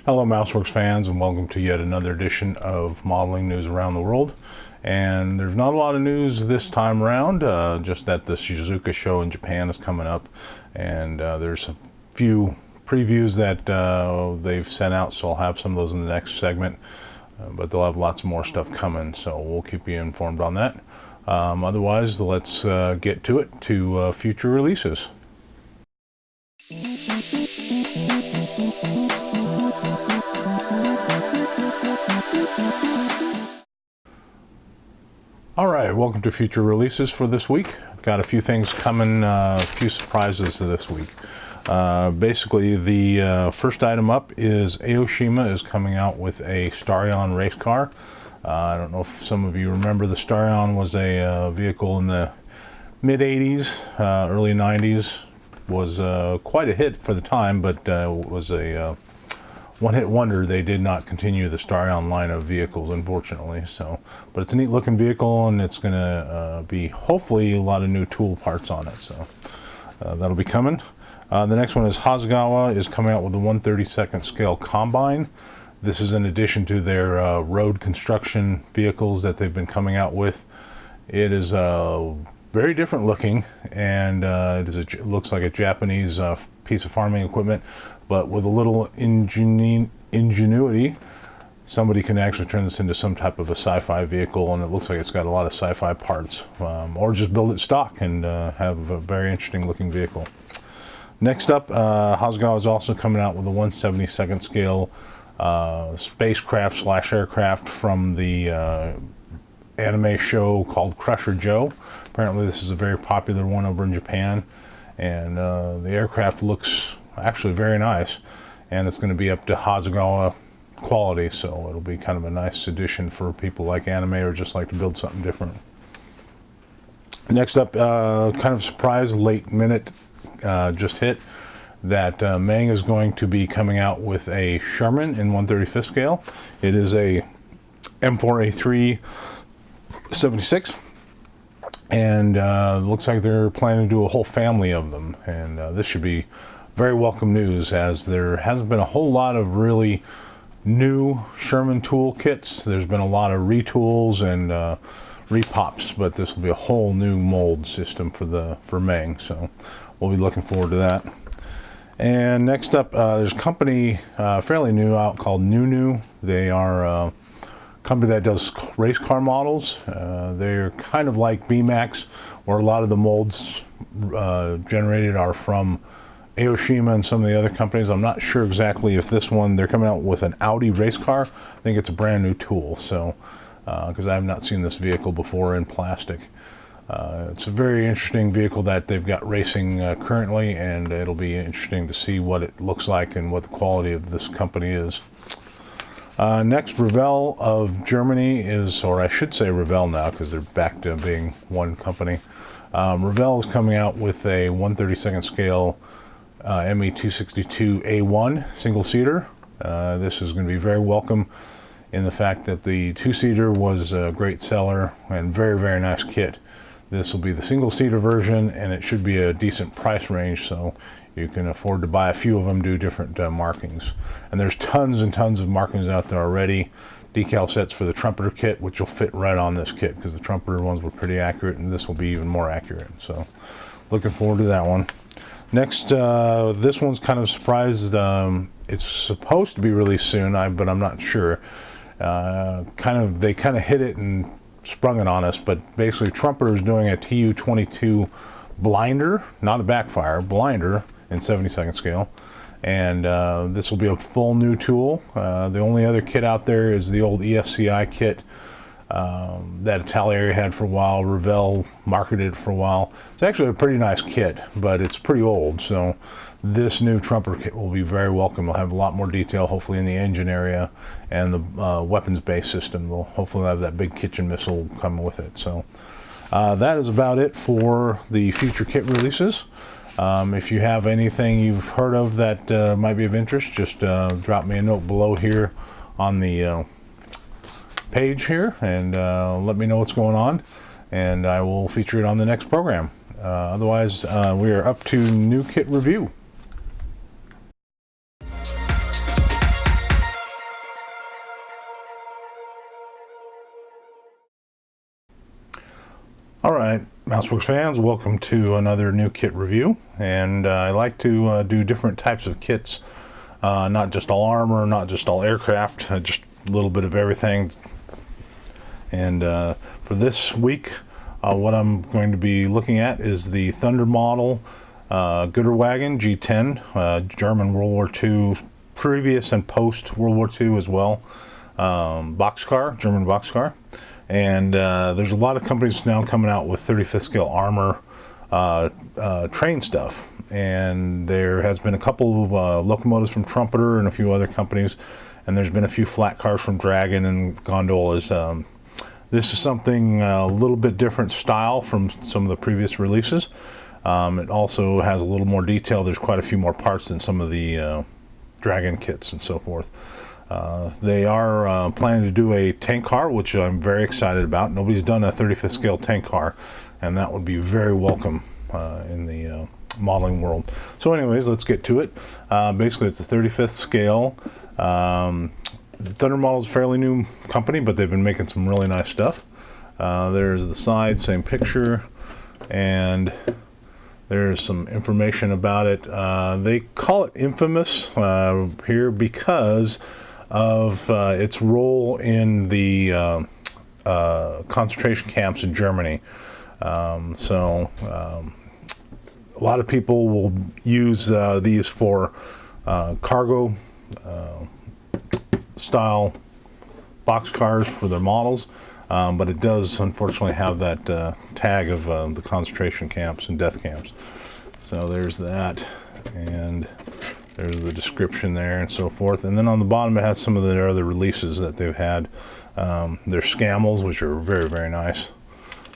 Hello MouseWorks fans, and welcome to yet another edition of modeling news around the world. And there's not a lot of news this time around, just that the Shizuoka show in Japan is coming up, and there's a few previews that they've sent out, so I'll have some of those in the next segment, but they'll have lots more stuff coming, so we'll keep you informed on that. Otherwise, let's get to it, to future releases. All right, welcome to future releases for this week. Got a few things coming, a few surprises this week. Basically, the first item up is Aoshima is coming out with a Starion race car. I don't know if some of you remember, the Starion was a vehicle in the mid-80s, early 90s. Was quite a hit for the time, but was a one-hit wonder. They did not continue the Starion line of vehicles, unfortunately. So, but it's a neat-looking vehicle, and it's going to be hopefully a lot of new tool parts on it. So that'll be coming. The next one is Hasegawa is coming out with a 1/32nd scale combine. This is in addition to their road construction vehicles that they've been coming out with. It is very different looking, and it looks like a Japanese piece of farming equipment, but with a little ingenuity, somebody can actually turn this into some type of a sci-fi vehicle, and it looks like it's got a lot of sci-fi parts, or just build it stock and have a very interesting looking vehicle. Next up, Hasegawa is also coming out with a 1/72nd scale spacecraft slash aircraft from the anime show called Crusher Joe. Apparently this is a very popular one over in Japan, and the aircraft looks actually very nice, and it's going to be up to Hasegawa quality, so it'll be kind of a nice addition for people like anime or just like to build something different. Next up, kind of surprise, late minute, just hit that Meng is going to be coming out with a Sherman in 1/35th scale. It is a M4A3 76, and looks like they're planning to do a whole family of them, and this should be very welcome news, as there hasn't been a whole lot of really new Sherman tool kits. There's been a lot of retools and repops, but this will be a whole new mold system for Meng, so we'll be looking forward to that. And next up, there's a company fairly new out called Nunu. They are company that does race car models. They're kind of like BMAX, where a lot of the molds generated are from Aoshima and some of the other companies. I'm not sure exactly if this one, they're coming out with an Audi race car. I think it's a brand new tool, so because I have not seen this vehicle before in plastic. It's a very interesting vehicle that they've got racing currently, and it'll be interesting to see what it looks like and what the quality of this company is. Next, Revell of Germany is, or I should say Revell now because they're back to being one company. Revell is coming out with a 1/32nd scale ME262A1 single-seater. This is going to be very welcome in the fact that the two-seater was a great seller and very, very nice kit. This will be the single-seater version, and it should be a decent price range, so you can afford to buy a few of them, do different markings. And there's tons and tons of markings out there already. Decal sets for the trumpeter kit, which will fit right on this kit, because the trumpeter ones were pretty accurate, and this will be even more accurate. So looking forward to that one. Next, this one's kind of surprised. It's supposed to be released soon, but I'm not sure. They kind of hit it and sprung it on us, but basically Trumpeter is doing a TU-22 blinder, not a backfire, blinder in 72nd scale, and this will be a full new tool. The only other kit out there is the old ESCI kit that Italieri had for a while. Revell marketed it for a while. It's actually a pretty nice kit, but it's pretty old, so this new Trumpeter kit will be very welcome. We'll have a lot more detail, hopefully, in the engine area and the weapons-based system. They'll hopefully have that big kitchen missile come with it. So that is about it for the future kit releases. If you have anything you've heard of that might be of interest, just drop me a note below here on the page here, and let me know what's going on, and I will feature it on the next program. Otherwise, we are up to new kit review. All right, Mouseworks fans, welcome to another new kit review. And I like to do different types of kits, not just all armor, not just all aircraft, just a little bit of everything. And for this week, what I'm going to be looking at is the Thunder model Güterwagen G10, German World War II, previous and post World War II as well, boxcar, German boxcar. And there's a lot of companies now coming out with 35th scale armor train stuff, and there has been a couple of locomotives from Trumpeter and a few other companies, and there's been a few flat cars from Dragon and gondolas. This is something a little bit different style from some of the previous releases. It also has a little more detail. There's quite a few more parts than some of the Dragon kits and so forth. They are planning to do a tank car, which I'm very excited about. Nobody's done a 35th scale tank car, and that would be very welcome in the modeling world. So anyways, let's get to it. Basically, it's a 35th scale. Thunder model is a fairly new company, but they've been making some really nice stuff. There's the side, same picture, and there's some information about it. They call it infamous here because of its role in the concentration camps in Germany. A lot of people will use these for cargo style boxcars for their models, but it does unfortunately have that tag of the concentration camps and death camps. So there's that, and there's the description there and so forth. And then on the bottom it has some of their other releases that they've had. Their scamels, which are very, very nice.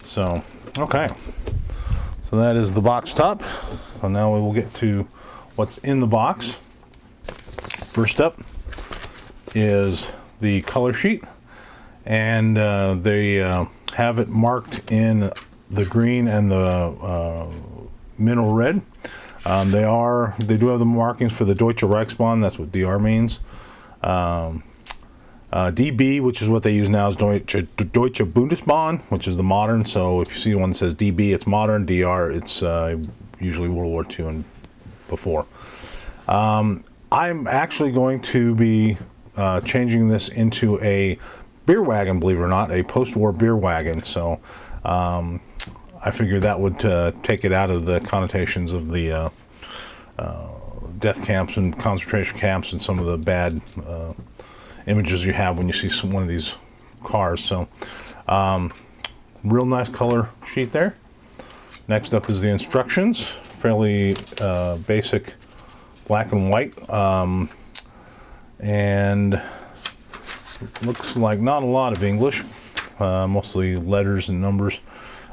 So, okay. So that is the box top. So now we will get to what's in the box. First up is the color sheet. And they have it marked in the green and the mineral red. They do have the markings for the Deutsche Reichsbahn. That's what DR means. DB, which is what they use now, is Deutsche Bundesbahn, which is the modern. So if you see one that says DB, it's modern. DR, it's usually World War II and before. I'm actually going to be changing this into a beer wagon, believe it or not, a post-war beer wagon. So I figured that would take it out of the connotations of the death camps and concentration camps and some of the bad images you have when you see one of these cars. So real nice color sheet there. Next up is the instructions, fairly basic black and white, and looks like not a lot of English, mostly letters and numbers.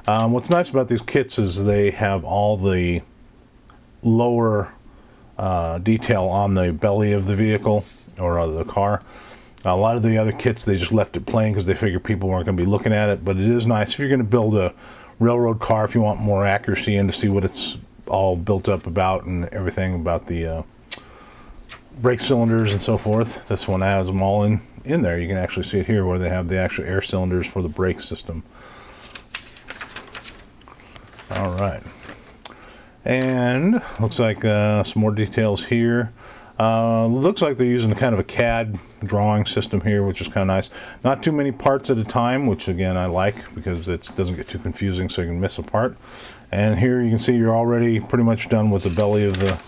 What's nice about these kits is they have all the lower detail on the belly of the vehicle or the car. A lot of the other kits, they just left it plain because they figured people weren't going to be looking at it, but it is nice if you're going to build a railroad car, if you want more accuracy and to see what it's all built up about and everything about the brake cylinders and so forth. This one has them all in there. You can actually see it here where they have the actual air cylinders for the brake system. All right, and looks like some more details here. Looks like they're using kind of a CAD drawing system here, which is kind of nice. Not too many parts at a time, which again I like because it doesn't get too confusing so you can miss a part. And here you can see you're already pretty much done with the belly of the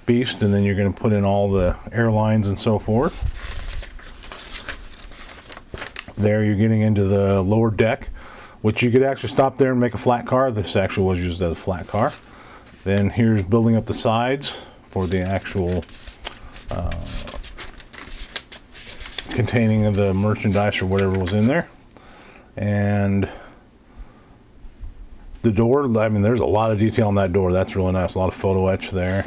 beast, and then you're going to put in all the airlines and so forth. There you're getting into the lower deck, which you could actually stop there and make a flat car. This actually was used as a flat car. Then here's building up the sides for the actual containing of the merchandise or whatever was in there. And the door, I mean, there's a lot of detail on that door. That's really nice. A lot of photo etch there.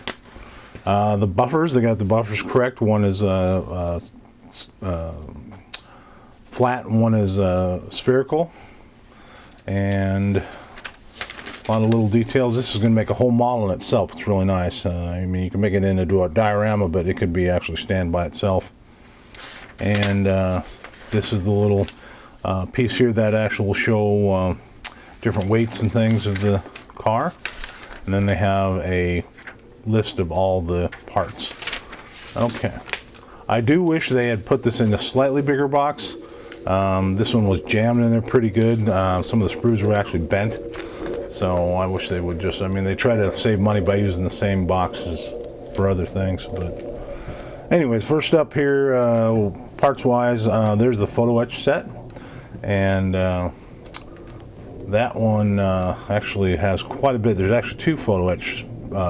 The buffers, they got the buffers correct. One is flat and one is spherical. And a lot of little details. This is going to make a whole model in itself. It's really nice. I mean, you can make it into a diorama, but it could be actually stand by itself. And this is the little piece here that actually will show different weights and things of the car. And then they have a list of all the parts. Okay. I do wish they had put this in a slightly bigger box. This one was jammed in there pretty good. Some of the screws were actually bent. So I wish they would just, I mean, they try to save money by using the same boxes for other things. But anyways, first up here, parts-wise, there's the photo etch set. And that one actually has quite a bit. There's actually 2 photo etch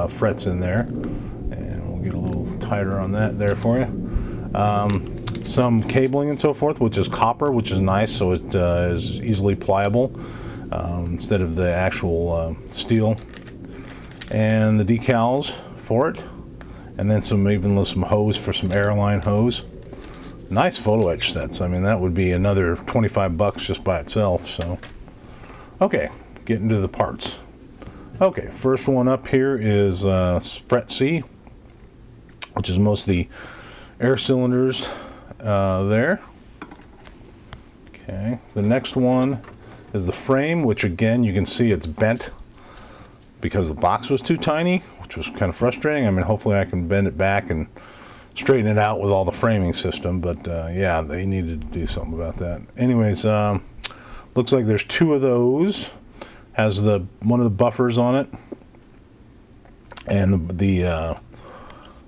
frets in there. And we'll get a little tighter on that there for you. Some cabling and so forth, which is copper, which is nice, so it is easily pliable instead of the actual steel. And the decals for it, and then even some hose for some airline hose. Nice photo etch sets. I mean, that would be another 25 bucks just by itself. So, okay, getting to the parts. Okay, first one up here is fret C, which is most of the air cylinders there. Okay, the next one is the frame, which again you can see it's bent because the box was too tiny, which was kind of frustrating. I mean, hopefully I can bend it back and straighten it out with all the framing system, but yeah, they needed to do something about that. Anyways, looks like there's 2 of those. Has one of the buffers on it, and the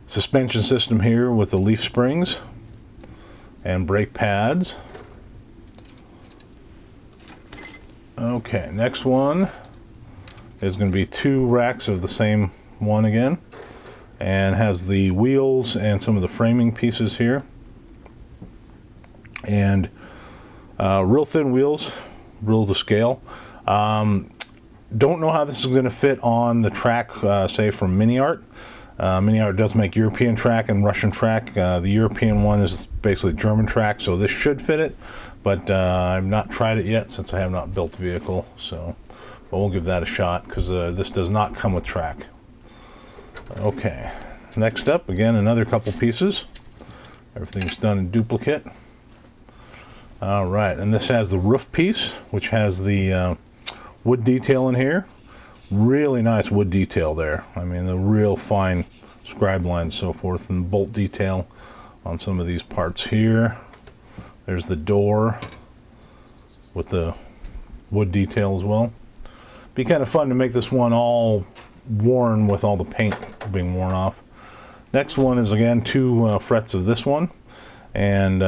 suspension system here with the leaf springs and brake pads. Okay, next one is going to be 2 racks of the same one again, and has the wheels and some of the framing pieces here, and real thin wheels, real to scale. Don't know how this is going to fit on the track, say from Mini Art. Mini Art does make European track and Russian track. The European one is basically German track, so this should fit it, but I've not tried it yet since I have not built the vehicle. So, but we'll give that a shot because this does not come with track. Okay, next up, again, another couple pieces. Everything's done in duplicate. All right, and this has the roof piece, which has the wood detail in here. Really nice wood detail there. I mean, the real fine scribe lines, so forth, and bolt detail on some of these parts here. There's the door with the wood detail as well. Be kind of fun to make this one all worn with all the paint being worn off. Next one is again 2 frets of this one, and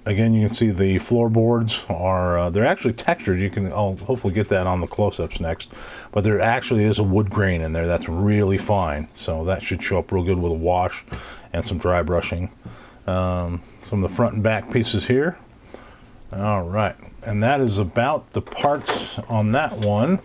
again you can see the floorboards are they're actually textured. I'll hopefully get that on the close-ups next, but there actually is a wood grain in there that's really fine, so that should show up real good with a wash and some dry brushing. Some of the front and back pieces here. All right, and that is about the parts on that one.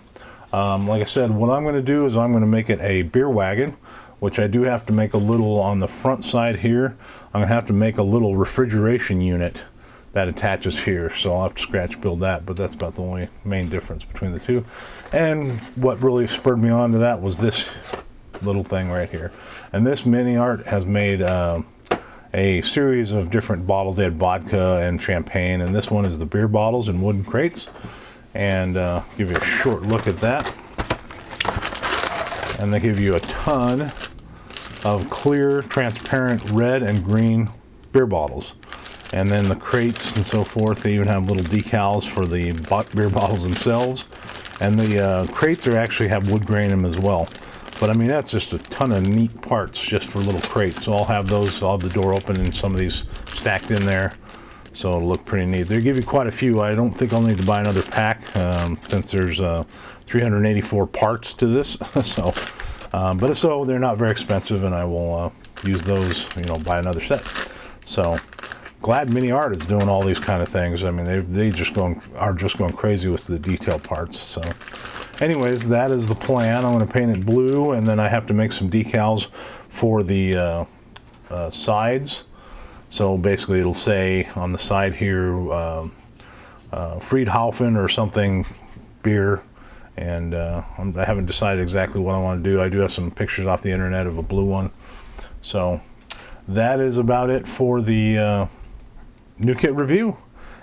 Like I said, what I'm going to do is I'm going to make it a beer wagon, which I do have to make a little on the front side here. I'm going to have to make a little refrigeration unit that attaches here, so I'll have to scratch build that, but that's about the only main difference between the two. And what really spurred me on to that was this little thing right here. And this Mini Art has made a series of different bottles. They had vodka and champagne, and this one is the beer bottles in wooden crates. And give you a short look at that. And they give you a ton of clear, transparent red and green beer bottles. And then the crates and so forth, they even have little decals for the beer bottles themselves. And the crates actually have wood grain in them as well. But I mean, that's just a ton of neat parts just for little crates. So I'll have those, I'll have the door open and some of these stacked in there. So it'll look pretty neat. They give you quite a few. I don't think I'll need to buy another pack since there's 384 parts to this. So, but if so, they're not very expensive, and I will use those, buy another set. So glad Mini Art is doing all these kind of things. I mean, they are just going crazy with the detail parts. So anyways, that is the plan. I'm going to paint it blue, and then I have to make some decals for the sides. So basically it'll say on the side here, Friedhofen or something, beer. And I haven't decided exactly what I want to do. I do have some pictures off the internet of a blue one. So that is about it for the new kit review.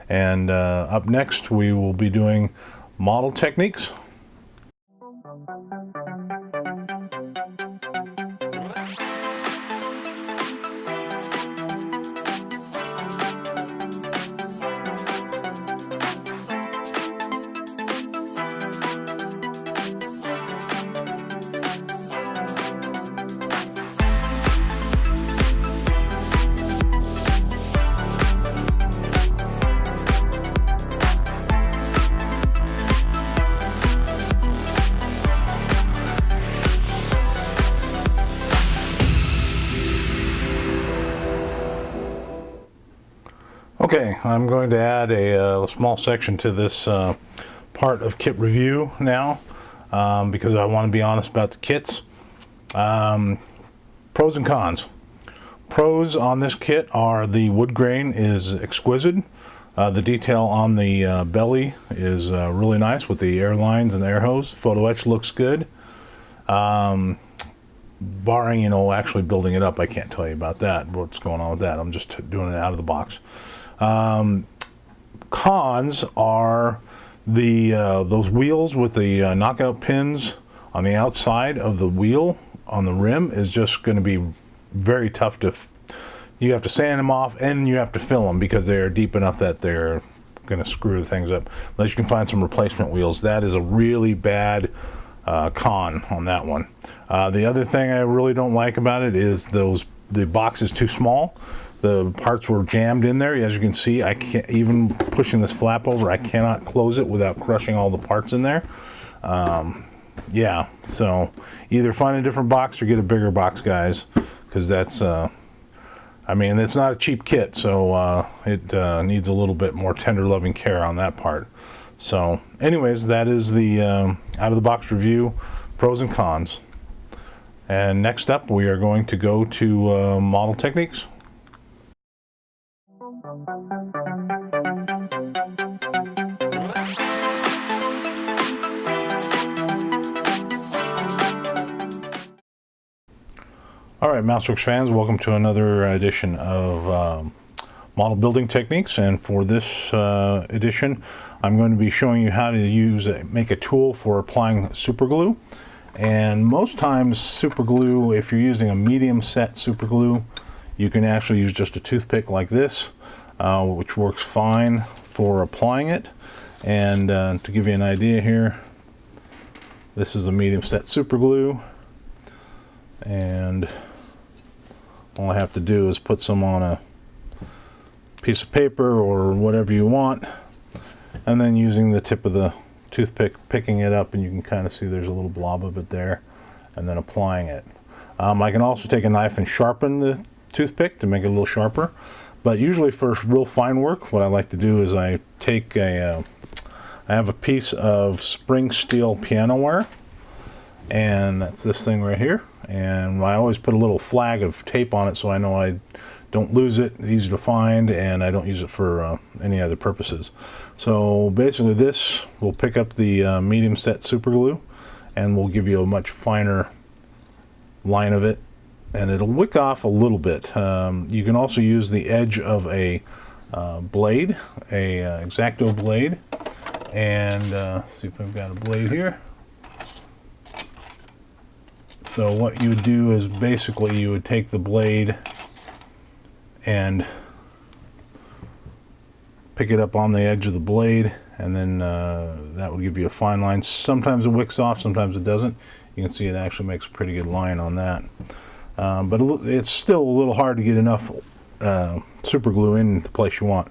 And up next we will be doing Model Techniques. Okay, I'm going to add a small section to this part of kit review now, because I want to be honest about the kits. Pros and cons. Pros on this kit are the wood grain is exquisite. The detail on the belly is really nice with the air lines and the air hose. Photo etch looks good. Barring, you know, actually building it up, I can't tell you about that, what's going on with that. I'm just doing it out of the box. Cons are the those wheels with the knockout pins on the outside of the wheel on the rim is just going to be very tough to. You have to sand them off and you have to fill them because they are deep enough that they're going to screw things up. Unless you can find some replacement wheels, that is a really bad con on that one. The other thing I really don't like about it is the box is too small. The parts were jammed in there. As you can see, I can't, even pushing this flap over, I cannot close it without crushing all the parts in there. Yeah, so either find a different box or get a bigger box, guys, because that's, I mean, it's not a cheap kit, so it needs a little bit more tender loving care on that part. So anyways, that is the out of the box review, pros and cons. And next up, we are going to go to Model Techniques. Alright, Werx fans, welcome to another edition of Model Building Techniques, and for this edition I'm going to be showing you how to make a tool for applying super glue. And most times super glue, if you're using a medium set super glue, you can actually use just a toothpick like this, which works fine for applying it. And to give you an idea here, this is a medium set super glue, and all I have to do is put some on a piece of paper or whatever you want, and then using the tip of the toothpick, picking it up, and you can kind of see there's a little blob of it there, and then applying it. I can also take a knife and sharpen the toothpick to make it a little sharper, but usually for real fine work, what I like to do is I take I have a piece of spring steel piano wire, and that's this thing right here, and I always put a little flag of tape on it so I know I don't lose it, it's easy to find, and I don't use it for any other purposes. So basically this will pick up the medium set super glue and will give you a much finer line of it, and it'll wick off a little bit. You can also use the edge of a blade, a X-Acto blade, and see if I've got a blade here. So what you would do is basically you would take the blade and pick it up on the edge of the blade, and then that will give you a fine line. Sometimes it wicks off, sometimes it doesn't. You can see it actually makes a pretty good line on that. But it's still a little hard to get enough super glue in the place you want.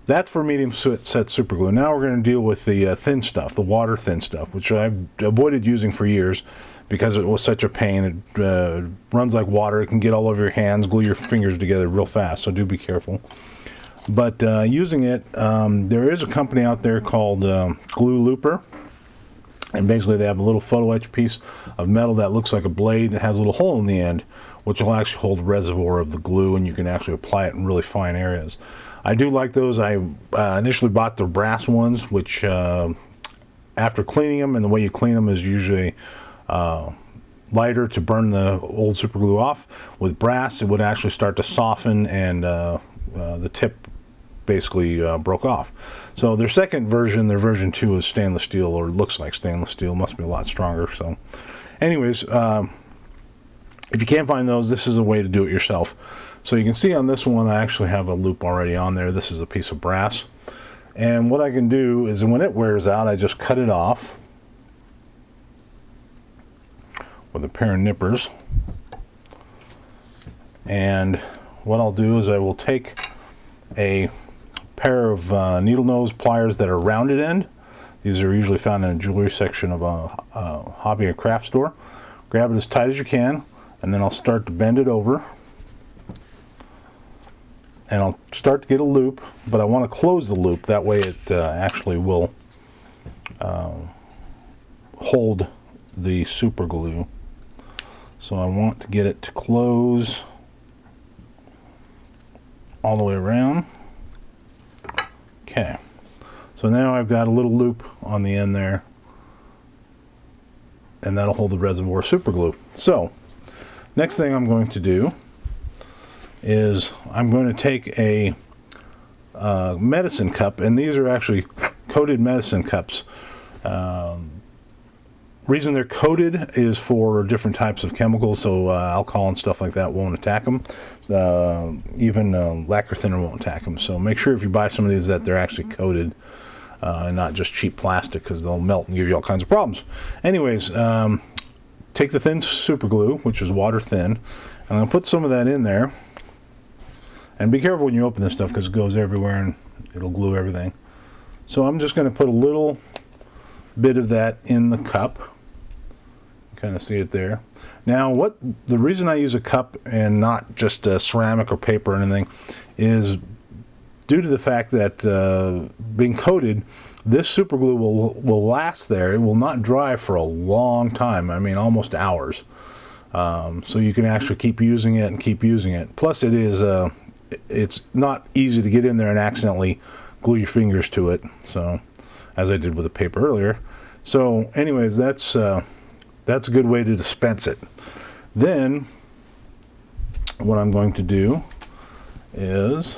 That's for medium set super glue. Now we're going to deal with the thin stuff, the water thin stuff, which I've avoided using for years because it was such a pain. It runs like water. It can get all over your hands, glue your fingers together real fast, so do be careful. But using it, there is a company out there called Glue Looper, and basically they have a little photo etch piece of metal that looks like a blade and has a little hole in the end, which will actually hold the reservoir of the glue, and you can actually apply it in really fine areas. I do like those. I initially bought the brass ones, which after cleaning them, and the way you clean them is usually lighter to burn the old super glue off. With brass, it would actually start to soften, and the tip basically broke off. So their second version, their version 2, is stainless steel, or looks like stainless steel. Must be a lot stronger. So anyways, if you can't find those, this is a way to do it yourself. So you can see on this one, I actually have a loop already on there. This is a piece of brass. And what I can do is when it wears out, I just cut it off with a pair of nippers. And what I'll do is I will take a pair of needle nose pliers that are rounded end. These are usually found in a jewelry section of a hobby or craft store. Grab it as tight as you can, and then I'll start to bend it over. And I'll start to get a loop, but I want to close the loop. That way it actually will hold the super glue. So I want to get it to close all the way around. Okay, so now I've got a little loop on the end there, and that'll hold the reservoir super glue. So next thing I'm going to do is I'm going to take a medicine cup, and these are actually coated medicine cups. Reason they're coated is for different types of chemicals, so alcohol and stuff like that won't attack them. Even lacquer thinner won't attack them. So make sure if you buy some of these that they're actually coated and not just cheap plastic, because they'll melt and give you all kinds of problems. Anyways, take the thin super glue, which is water thin, and I'm going to put some of that in there. And be careful when you open this stuff, because it goes everywhere and it'll glue everything. So I'm just going to put a little bit of that in the cup. Kind of see it there. Now, the reason I use a cup and not just a ceramic or paper or anything is due to the fact that being coated, this super glue will last there. It will not dry for a long time. I mean, almost hours. So you can actually keep using it and keep using it. Plus, it's not easy to get in there and accidentally glue your fingers to it. So, as I did with the paper earlier. So, anyways, that's a good way to dispense it. Then, what I'm going to do is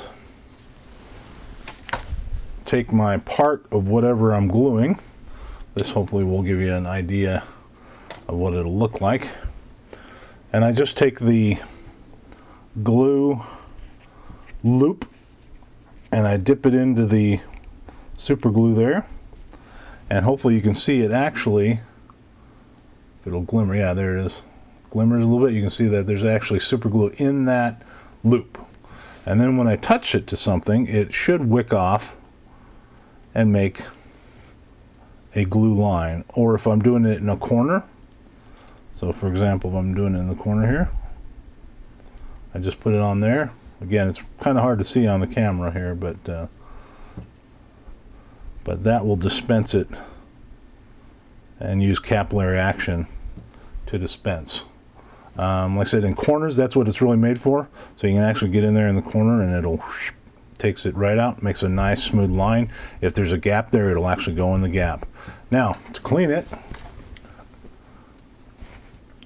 take my part of whatever I'm gluing. This hopefully will give you an idea of what it'll look like. And I just take the glue loop and I dip it into the super glue there. And hopefully you can see it actually, if it'll glimmer, yeah, there it is. Glimmers a little bit, you can see that there's actually super glue in that loop. And then when I touch it to something, it should wick off and make a glue line. Or if I'm doing it in a corner, so for example, if I'm doing it in the corner here, I just put it on there. Again, it's kind of hard to see on the camera here, but that will dispense it and use capillary action to dispense. Like I said, in corners, that's what it's really made for. So you can actually get in there in the corner and it'll takes it right out, makes a nice smooth line. If there's a gap there, it'll actually go in the gap. Now, to clean it,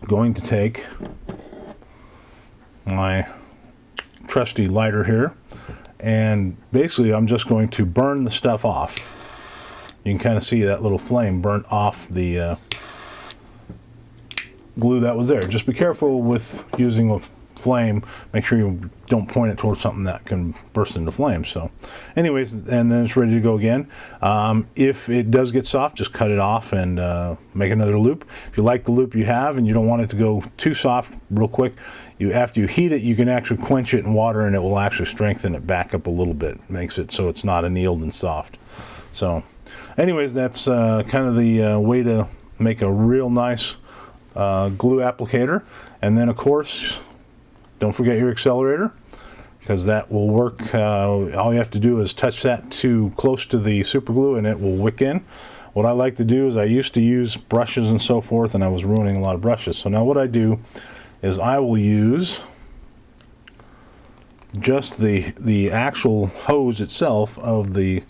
I'm going to take my trusty lighter here, and basically I'm just going to burn the stuff off. You can kind of see that little flame burnt off the glue that was there. Just be careful with using a flame. Make sure you don't point it towards something that can burst into flames. So anyways, and then it's ready to go again. If it does get soft, just cut it off and make another loop. If you like the loop you have and you don't want it to go too soft real quick, after you heat it, you can actually quench it in water and it will actually strengthen it back up a little bit. Makes it so it's not annealed and soft. So anyways, that's kind of the way to make a real nice glue applicator. And then of course, don't forget your accelerator, because that will work. All you have to do is touch that too close to the super glue and it will wick in. What I like to do is I used to use brushes and so forth, and I was ruining a lot of brushes. So now what I do is I will use just the actual hose itself of the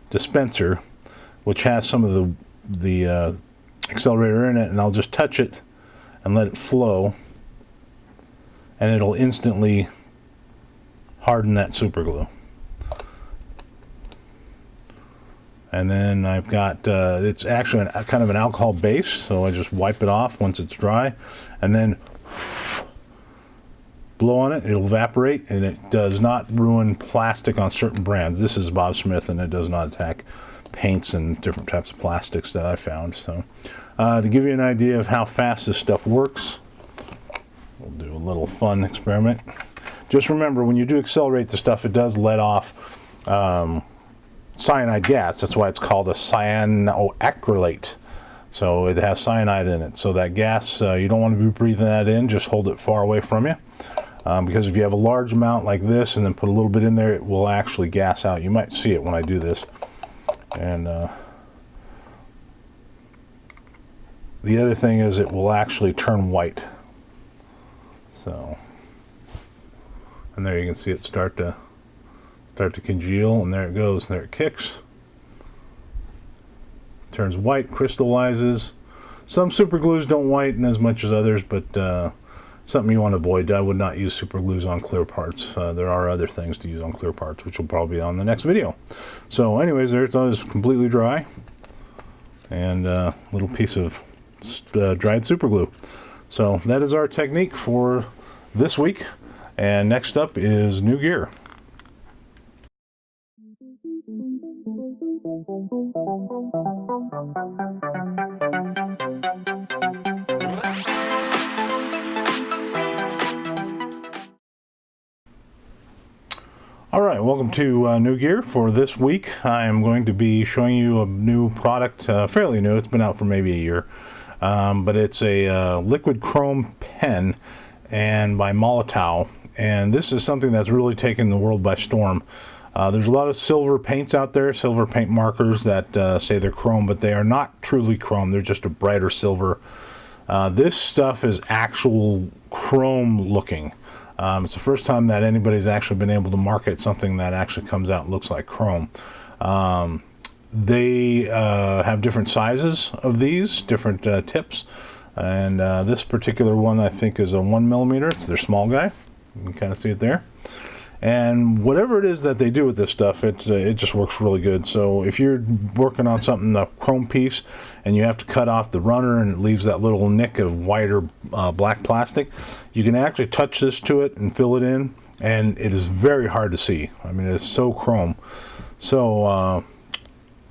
dispenser, which has some of the accelerator in it, and I'll just touch it and let it flow, and it'll instantly harden that super glue. And then I've got, it's actually kind of an alcohol base, so I just wipe it off once it's dry, and then blow on it, it'll evaporate, and it does not ruin plastic on certain brands. This is Bob Smith, and it does not attack paints and different types of plastics that I found. So to give you an idea of how fast this stuff works, we'll do a little fun experiment. Just remember, when you do accelerate the stuff, it does let off cyanide gas. That's why it's called a cyanoacrylate. So it has cyanide in it. So that gas, you don't want to be breathing that in. Just hold it far away from you. Because if you have a large amount like this and then put a little bit in there, it will actually gas out. You might see it when I do this. And the other thing is it will actually turn white. So, and there you can see it start to congeal, and there it goes, there it kicks. Turns white, crystallizes. Some super glues don't whiten as much as others, but something you want to avoid. I would not use super glues on clear parts. There are other things to use on clear parts, which will probably be on the next video. So anyways, there it is, completely dry, and a little piece of dried super glue. So that is our technique for this week, and next up is new gear. All right, welcome to new gear. For this week, I am going to be showing you a new product, fairly new. It's been out for maybe a year, but it's a liquid chrome pen, and by Molotow. And this is something that's really taken the world by storm. There's a lot of silver paints out there, silver paint markers that say they're chrome, but they are not truly chrome. They're just a brighter silver. This stuff is actual chrome looking. It's the first time that anybody's actually been able to market something that actually comes out and looks like chrome. They have different sizes of these, different tips, and this particular one I think is a 1mm. It's their small guy. You can kind of see it there. And whatever it is that they do with this stuff, it just works really good. So if you're working on something, a chrome piece, and you have to cut off the runner and it leaves that little nick of white or black plastic, you can actually touch this to it and fill it in, and it is very hard to see. I mean, it's so chrome. So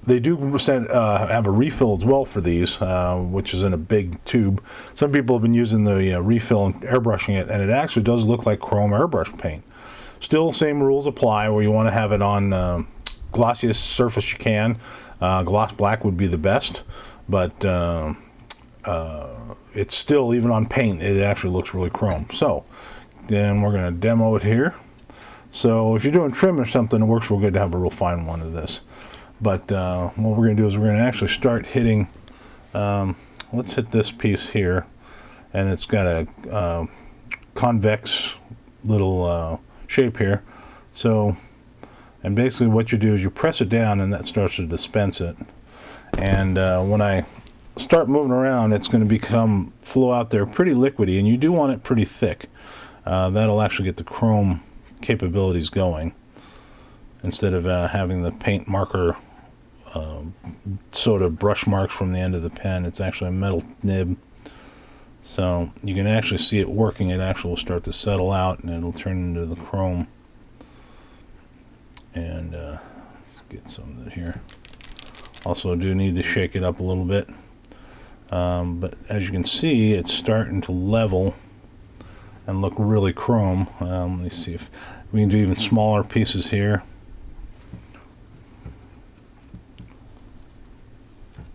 they do have a refill as well for these, which is in a big tube. Some people have been using the refill and airbrushing it, and it actually does look like chrome airbrush paint. Still, same rules apply, where you want to have it on glossiest surface you can. Gloss black would be the best, but it's still, even on paint, it actually looks really chrome. So then we're going to demo it here. So if you're doing trim or something, it works real good to have a real fine one of this. But what we're going to do is we're going to actually start hitting, let's hit this piece here, and it's got a convex little shape here. So, and basically what you do is you press it down, and that starts to dispense it. And when I start moving around, it's going to flow out there pretty liquidy, and you do want it pretty thick. That'll actually get the chrome capabilities going, instead of having the paint marker sort of brush marks from the end of the pen. It's actually a metal nib. So you can actually see it working. It actually will start to settle out, and it'll turn into the chrome. And let's get some of it here. Also, do need to shake it up a little bit. But as you can see, it's starting to level and look really chrome. Let me see if we can do even smaller pieces here.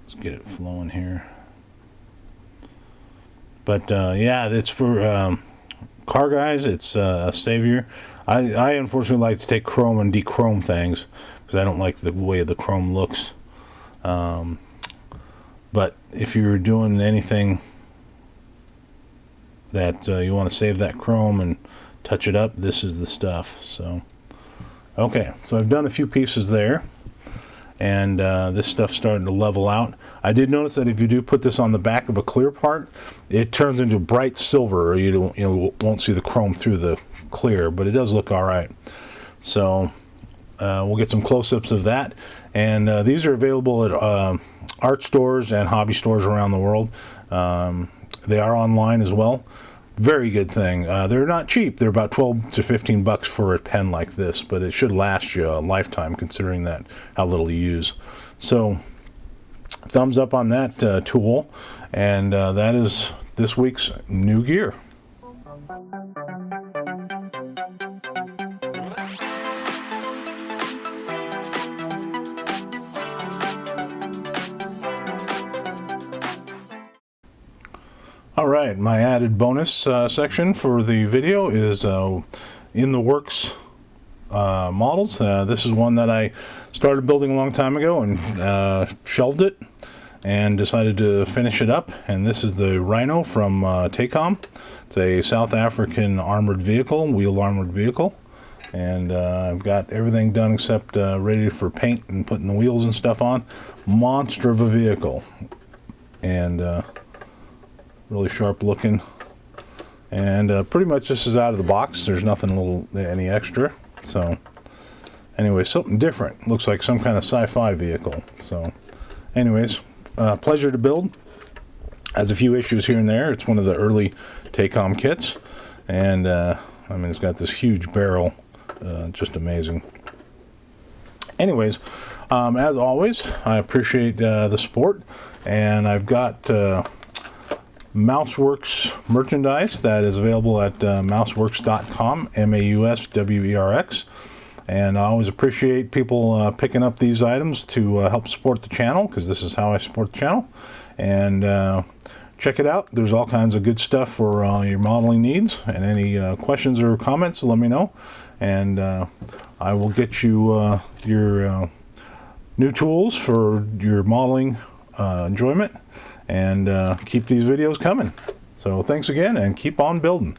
Let's get it flowing here. But yeah, it's for car guys. It's a savior. I unfortunately like to take chrome and dechrome things because I don't like the way the chrome looks. But if you're doing anything that you want to save that chrome and touch it up, this is the stuff. So okay, so I've done a few pieces there, and this stuff's starting to level out. I did notice that if you do put this on the back of a clear part, it turns into bright silver, or you won't see the chrome through the clear, but it does look all right. So we'll get some close-ups of that, And these are available at art stores and hobby stores around the world. They are online as well. Very good thing. They're not cheap. They're about 12 to 15 bucks for a pen like this, but it should last you a lifetime considering that how little you use. So thumbs up on that tool, and that is this week's new gear. All right, my added bonus section for the video is in the Werx models. This is one that I started building a long time ago and shelved it and decided to finish it up. And this is the Rhino from Tacom. It's a South African armored vehicle, wheeled armored vehicle. And I've got everything done except ready for paint and putting the wheels and stuff on. Monster of a vehicle. And really sharp looking, and pretty much this is out of the box. There's nothing any extra. So anyway, something different. Looks like some kind of sci-fi vehicle. So anyways, pleasure to build. Has a few issues here and there. It's one of the early Tacom kits, and I mean, it's got this huge barrel, just amazing. Anyways, as always, I appreciate the support, and I've got MouseWerx merchandise that is available at mousewerx.com, MAUSWERX. And I always appreciate people picking up these items to help support the channel, because this is how I support the channel. And check it out. There's all kinds of good stuff for your modeling needs. And any questions or comments, let me know. And I will get you your new tools for your modeling enjoyment. And keep these videos coming. So thanks again, and keep on building.